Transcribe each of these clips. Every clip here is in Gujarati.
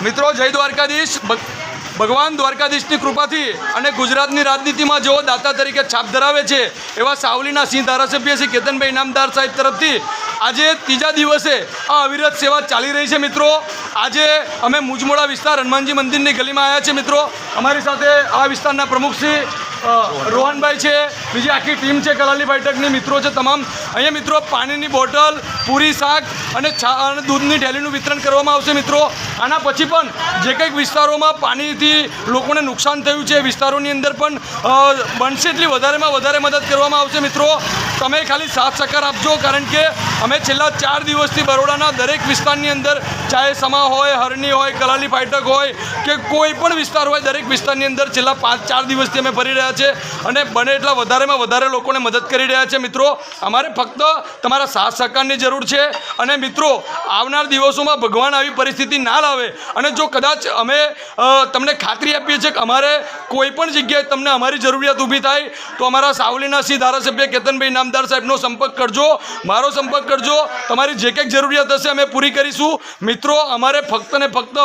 મિત્રો જય દ્વારકાધીશ। ભગવાન દ્વારકાધીશની કૃપાથી અને ગુજરાતની રાજનીતિમાં જેઓ દાતા તરીકે છાપ ધરાવે છે એવા સાવલીના સિંહ ધારાસભ્ય શ્રી કેતનભાઈ ઇનામદાર સાહેબ તરફથી આજે ત્રીજા દિવસે આ અવિરત સેવા ચાલી રહી છે। મિત્રો આજે અમે મુજમોડા વિસ્તાર હનુમાનજી મંદિરની ગલીમાં આવ્યા છે। મિત્રો અમારી સાથે આ વિસ્તારના પ્રમુખ શ્રી રોહનભાઈ છે, બીજી આખી ટીમ છે, કલાલી ફાઈટકની મિત્રો છે તમામ। અહીંયા મિત્રો પાણીની બોટલ, પૂરી, શાક અને દૂધની થેલીનું વિતરણ કરવામાં આવશે। મિત્રો આના પછી પણ જે કંઈક વિસ્તારોમાં પાણીથી લોકોને નુકસાન થયું છે એ વિસ્તારોની અંદર પણ બનશે એટલી વધારેમાં વધારે મદદ કરવામાં આવશે। મિત્રો તમે ખાલી સાથ સહકાર આપજો, કારણ કે અમે છેલ્લા 4 દિવસથી બરોડાના દરેક વિસ્તારની અંદર, ચાહે સમા હોય, હરણી હોય, કલાલી ફાઈટક હોય કે કોઈ પણ વિસ્તાર હોય, દરેક વિસ્તારની અંદર છેલ્લા 5-4 દિવસથી અમે ફરી રહ્યા છીએ અને બને એટલા વધારેમાં વધારે લોકોને મદદ કરી રહ્યા છે। મિત્રો અમારે ફક્ત તમારા સાથ સહકારની જરૂર છે અને મિત્રો આવનાર દિવસોમાં ભગવાન આવી પરિસ્થિતિ ના લાવે અને જો કદાચ અમે તમને ખાતરી આપીએ છીએ કે અમારે કોઈ પણ જગ્યાએ તમને અમારી જરૂરિયાત ઊભી થાય તો અમારા સાવલીના સિંહ ધારાસભ્ય કેતનભાઈ ઇનામદાર સાહેબનો સંપર્ક કરજો, મારો સંપર્ક કરજો। તમારી જે કંઈક જરૂરિયાત હશે અમે પૂરી કરીશું। મિત્રો અમારે ફક્ત ને ફક્ત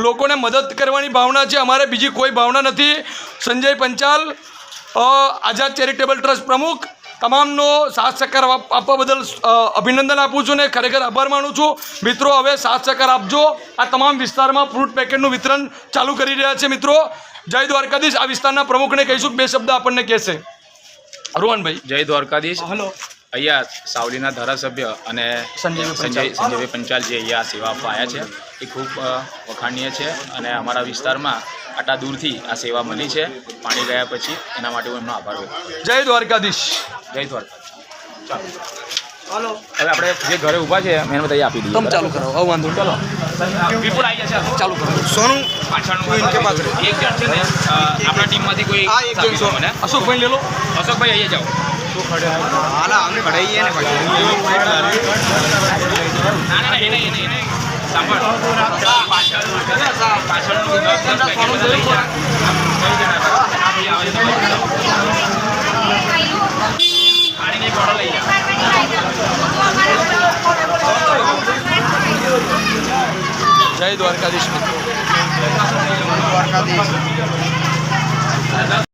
લોકોને મદદ કરવાની ભાવના છે, અમારે બીજી કોઈ ભાવના નથી। સંજય પંચાલ, આઝાદ ચેરિટેબલ ટ્રસ્ટ પ્રમુખ, તમામનો સાથ સહકાર આપવા બદલ અભિનંદન આપું છું ને ખરેખર આભાર માનું છું। મિત્રો હવે સાથ સહકાર આપજો। આ તમામ વિસ્તારમાં ફ્રૂટ પેકેટનું વિતરણ ચાલુ કરી રહ્યા છે। મિત્રો જય દ્વારકાધીશ। આ વિસ્તારના પ્રમુખને કહીશું બે શબ્દ આપણને કહેશે। રોહનભાઈ જય દ્વારકાધીશ। હલો, અહીંયા સાવલીના ધારાસભ્ય અને સંજયભાઈ પંચાલ જે અહીંયા સેવા આપવા આવ્યા છે એ ખૂબ વખાણનીય છે અને અમારા વિસ્તારમાં આટલા દૂરથી આ સેવા મળી છે પાણી ગયા પછી, એના માટે હું એમનો આભાર વ્યક્ત કરું છું। જય દ્વારકાધીશ। જય દ્વારકાધીશ। ચાલો હવે આપણે જે ઘરે ઊભા છે એને બધા આપી દઈએ। તમે ચાલુ કરો, હવે વાંધો ચલો વિપુલ આવી જશે, ચાલુ કરો। સોનું પાછળનું એક જણ છે ને આપણા ટીમમાંથી કોઈ મને અશોકભાઈ લે લો। અશોકભાઈ અહીંયા જાઓ। જય દ્વારકાધીશ।